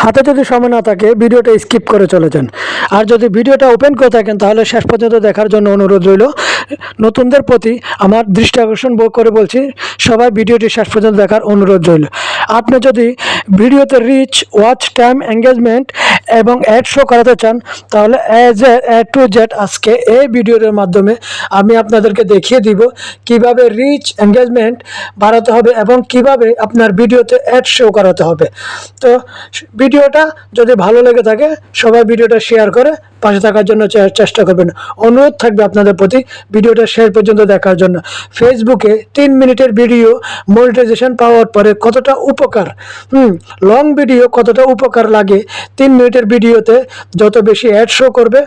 হাতে যদি সময় না থাকে ভিডিওটা স্কিপ করে চলে যান। আর যদি ভিডিওটা ওপেন করে থাকেন তাহলে শেষ পর্যন্ত দেখার জন্য অনুরোধ রইল। নতুনদের প্রতি আমার দৃষ্টি আকর্ষণ করে বলছি, সবাই ভিডিওটি শেষ পর্যন্ত দেখার অনুরোধ রইল। আপনি যদি ভিডিওতে রিচ, ওয়াচ টাইম, এঙ্গেজমেন্ট এবং অ্যাড শো করাতে চান তাহলে এ টু জেড আজকে এই ভিডিওর মাধ্যমে আমি আপনাদেরকে দেখিয়ে দিব কিভাবে রিচ, এঙ্গেজমেন্ট বাড়াতে হবে এবং কিভাবে আপনার ভিডিওতে অ্যাড শো করাতে হবে। তো ভিডিওটা যদি ভালো লেগে থাকে সবাই ভিডিওটা শেয়ার করে পাশে থাকার জন্য চেষ্টা করবেন। অনুরোধ থাকবে আপনাদের প্রতি ভিডিওটা শেষ পর্যন্ত দেখার জন্য। ফেসবুকে 3 মিনিটের ভিডিও মনিটাইজেশন পাওয়ার পরে কতটা উপকার, লং ভিডিও কতটা উপকার লাগে, 3 মিনিটের ভিডিওতে যত বেশি অ্যাড শো করবে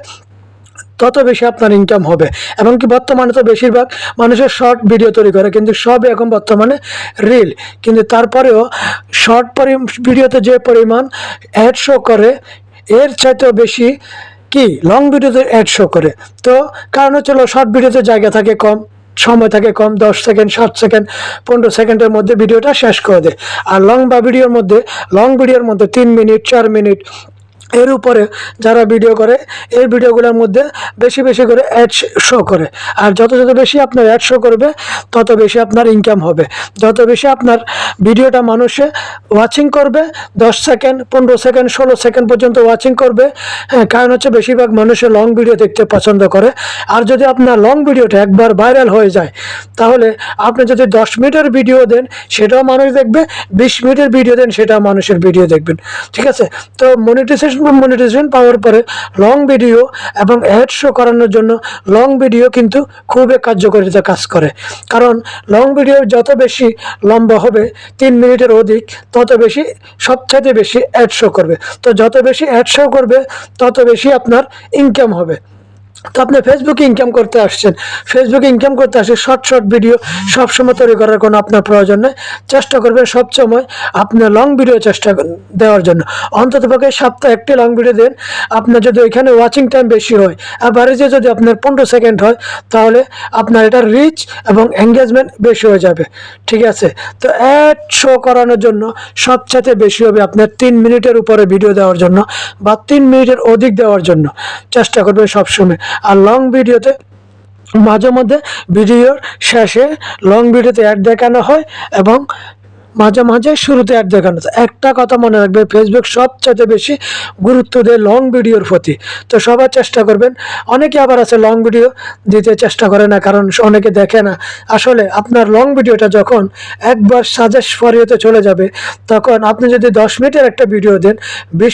তত বেশি আপনার ইনকাম হবে। এমনকি বর্তমানে তো বেশিরভাগ মানুষের শর্ট ভিডিও তৈরি করে, কিন্তু সবই এখন বর্তমানে রিল। কিন্তু তারপরেও শর্ট ভিডিওতে যে পরিমাণ অ্যাড শো করে এর চাইতেও বেশি কি লং ভিডিওতে অ্যাড শো করে। তো কারণ হচ্ছে শর্ট ভিডিওতে জায়গা থাকে কম, সময় থাকে কম, 10 সেকেন্ড, 7 সেকেন্ড, 15 সেকেন্ডের মধ্যে ভিডিওটা শেষ করে দেয়। আর লং ভিডিওর মধ্যে 3 মিনিট, 4 মিনিট এর উপরে যারা ভিডিও করে এই ভিডিওগুলোর মধ্যে বেশি বেশি করে অ্যাড শো করে। আর যত বেশি আপনার অ্যাড শো করবে তত বেশি আপনার ইনকাম হবে। যত বেশি আপনার ভিডিওটা মানুষে ওয়াচিং করবে, 10 সেকেন্ড, 15 সেকেন্ড, 16 সেকেন্ড পর্যন্ত ওয়াচিং করবে। কারণ হচ্ছে বেশিরভাগ মানুষে লং ভিডিও দেখতে পছন্দ করে। আর যদি আপনার লং ভিডিওটা একবার ভাইরাল হয়ে যায় তাহলে আপনি যদি 10 মিনিটের ভিডিও দেন সেটাও মানুষ দেখবে, 20 মিনিটের ভিডিও দেন সেটাও মানুষের ভিডিও দেখবেন। ঠিক আছে? তো মনিটাইজেশন পাওয়ার পরে লং ভিডিও এবং অ্যাড শো করানোর জন্য লং ভিডিও কিন্তু খুবই কার্যকারিতা কাজ করে। কারণ লং ভিডিও যত বেশি লম্বা হবে, 3 মিনিটের অধিক, তত বেশি সবচাইতে বেশি অ্যাড শো করবে। তো যত বেশি অ্যাড শো করবে তত বেশি আপনার ইনকাম হবে। তো আপনি ফেসবুকে ইনকাম করতে আসছে শর্ট ভিডিও সবসময় তৈরি করার কোনো আপনার প্রয়োজন নেই। চেষ্টা করবেন সবসময় আপনার লং ভিডিও দেওয়ার জন্য। অন্ততপক্ষে সপ্তাহে একটি লং ভিডিও দেন। আপনার যদি ওইখানে ওয়াচিং টাইম বেশি হয়, অ্যাভারেজে যদি আপনার 15 সেকেন্ড হয় তাহলে আপনার এটা রিচ এবং এঙ্গেজমেন্ট বেশি হয়ে যাবে। ঠিক আছে? তো অ্যাড শো করানোর জন্য সবচেয়ে বেশি হবে আপনার 3 মিনিটের উপরে ভিডিও দেওয়ার জন্য বা 3 মিনিটের অধিক দেওয়ার জন্য চেষ্টা করবেন সবসময়। আর লং ভিডিওতে মাঝে মধ্যে ভিডিওর শেষে লং ভিডিওতে অ্যাড দেখানো হয় এবং মাঝে মাঝে শুরুতে অ্যাড দেখানো হয়। একটা কথা মনে রাখবে, ফেসবুক সবচেয়ে বেশি গুরুত্ব দেয় লং ভিডিওর প্রতি। তো সবার চেষ্টা করবেন। অনেকে আবার আছে লং ভিডিও দিতে চেষ্টা করে না, কারণ অনেকে দেখে না। আসলে আপনার লং ভিডিওটা যখন একবার সাজেস্ট ফর ইউতে চলে যাবে তখন আপনি যদি 10 মিনিটের একটা ভিডিও দেন, 20